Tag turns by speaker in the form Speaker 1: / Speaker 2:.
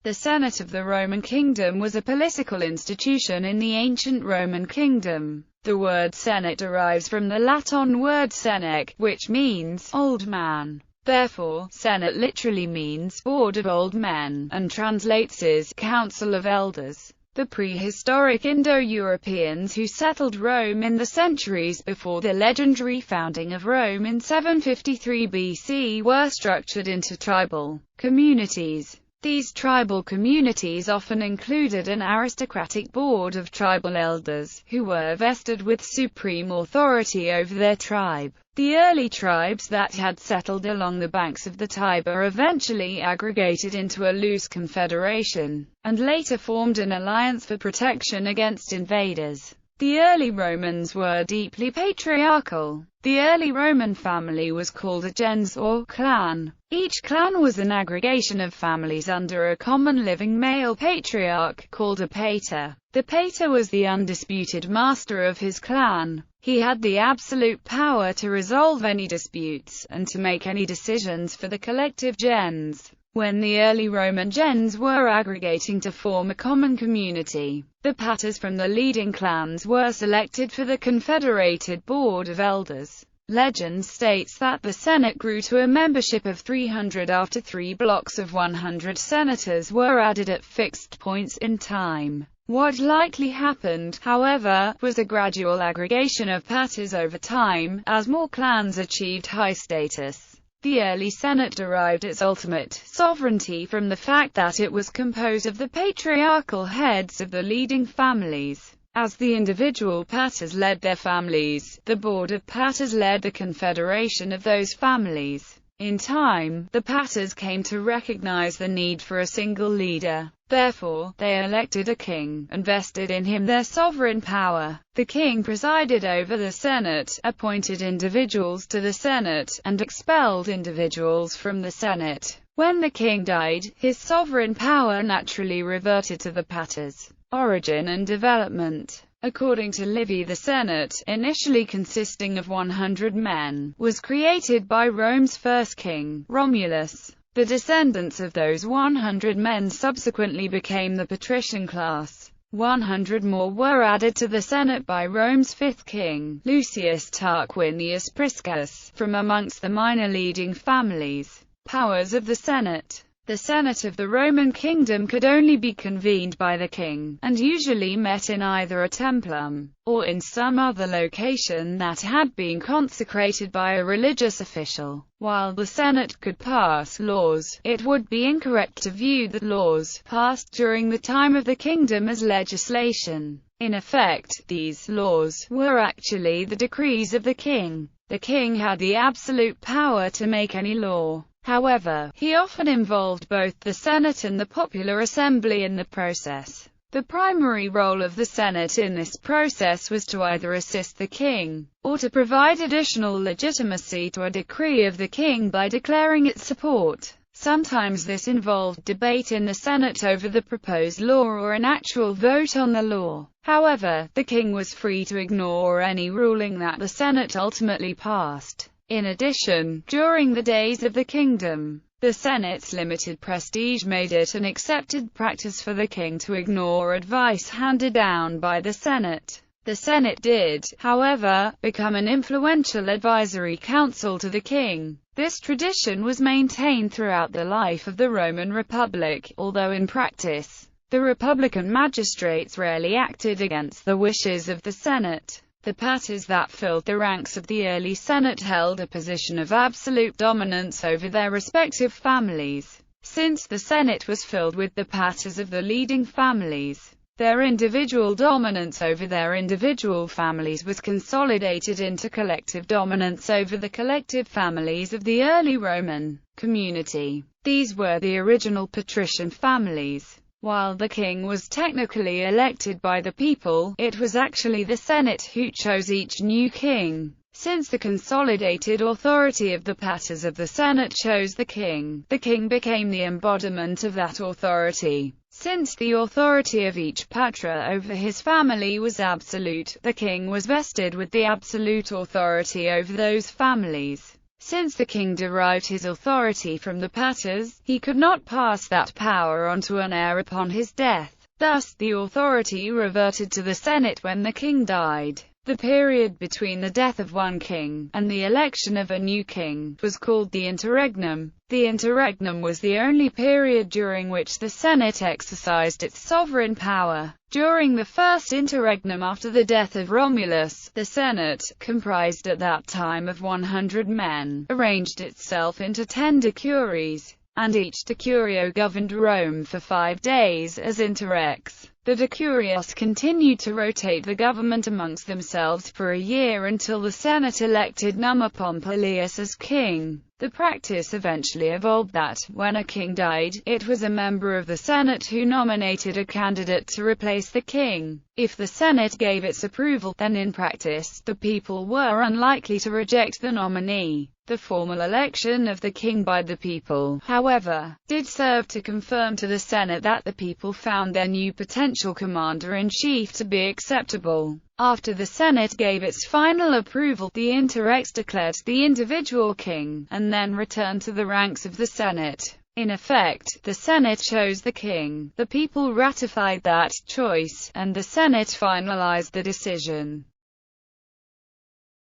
Speaker 1: The Senate of the Roman kingdom was a political institution in the ancient Roman kingdom. The word Senate derives from the Latin word senec, which means old man. Therefore, Senate literally means board of old men, and translates as council of elders. The prehistoric Indo-Europeans who settled Rome in the centuries before the legendary founding of Rome in 753 BC were structured into tribal communities. These tribal communities often included an aristocratic board of tribal elders, who were vested with supreme authority over their tribe. The early tribes that had settled along the banks of the Tiber eventually aggregated into a loose confederation, and later formed an alliance for protection against invaders. The early Romans were deeply patriarchal. The early Roman family was called a gens or clan. Each clan was an aggregation of families under a common living male patriarch, called a pater. The pater was the undisputed master of his clan. He had the absolute power to resolve any disputes, and to make any decisions for the collective gens. When the early Roman gens were aggregating to form a common community, the paters from the leading clans were selected for the confederated board of elders. Legend states that the Senate grew to a membership of 300 after 3 blocks of 100 senators were added at fixed points in time. What likely happened, however, was a gradual aggregation of paters over time, as more clans achieved high status. The early Senate derived its ultimate sovereignty from the fact that it was composed of the patriarchal heads of the leading families. As the individual paters led their families, the board of paters led the confederation of those families. In time, the paters came to recognize the need for a single leader. Therefore, they elected a king, and vested in him their sovereign power. The king presided over the Senate, appointed individuals to the Senate, and expelled individuals from the Senate. When the king died, his sovereign power naturally reverted to the paters. Origin and development. According to Livy, the Senate, initially consisting of 100 men, was created by Rome's first king, Romulus. The descendants of those 100 men subsequently became the patrician class. 100 more were added to the Senate by Rome's fifth king, Lucius Tarquinius Priscus, from amongst the minor leading families. Powers of the Senate. The Senate of the Roman kingdom could only be convened by the king, and usually met in either a templum, or in some other location that had been consecrated by a religious official. While the Senate could pass laws, it would be incorrect to view the laws passed during the time of the kingdom as legislation. In effect, these laws were actually the decrees of the king. The king had the absolute power to make any law. However, he often involved both the Senate and the popular assembly in the process. The primary role of the Senate in this process was to either assist the king, or to provide additional legitimacy to a decree of the king by declaring its support. Sometimes this involved debate in the Senate over the proposed law or an actual vote on the law. However, the king was free to ignore any ruling that the Senate ultimately passed. In addition, during the days of the kingdom, the Senate's limited prestige made it an accepted practice for the king to ignore advice handed down by the Senate. The Senate did, however, become an influential advisory council to the king. This tradition was maintained throughout the life of the Roman Republic, although in practice, the Republican magistrates rarely acted against the wishes of the Senate. The paters that filled the ranks of the early Senate held a position of absolute dominance over their respective families. Since the Senate was filled with the paters of the leading families, their individual dominance over their individual families was consolidated into collective dominance over the collective families of the early Roman community. These were the original patrician families. While the king was technically elected by the people, it was actually the Senate who chose each new king. Since the consolidated authority of the paters of the Senate chose the king became the embodiment of that authority. Since the authority of each patra over his family was absolute, the king was vested with the absolute authority over those families. Since the king derived his authority from the Paters, he could not pass that power on to an heir upon his death. Thus, the authority reverted to the Senate when the king died. The period between the death of one king and the election of a new king was called the Interregnum. The Interregnum was the only period during which the Senate exercised its sovereign power. During the first interregnum after the death of Romulus, the Senate, comprised at that time of 100 men, arranged itself into 10 decuries, and each decurio governed Rome for 5 days as interrex. The decurios continued to rotate the government amongst themselves for a year until the Senate elected Numa Pompilius as king. The practice eventually evolved that, when a king died, it was a member of the Senate who nominated a candidate to replace the king. If the Senate gave its approval, then in practice, the people were unlikely to reject the nominee. The formal election of the king by the people, however, did serve to confirm to the Senate that the people found their new potential commander-in-chief to be acceptable. After the Senate gave its final approval, the interrex declared the individual king, and then returned to the ranks of the Senate. In effect, the Senate chose the king, the people ratified that choice, and the Senate finalized the decision.